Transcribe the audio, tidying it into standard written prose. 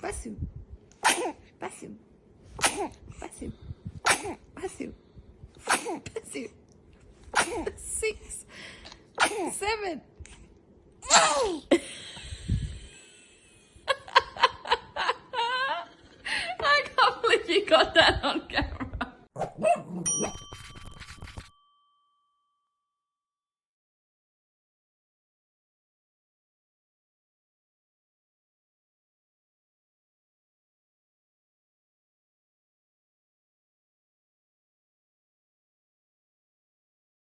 Basu. Basu. Basu. Basu. Basu. 6, 7. I can't believe you got that on camera.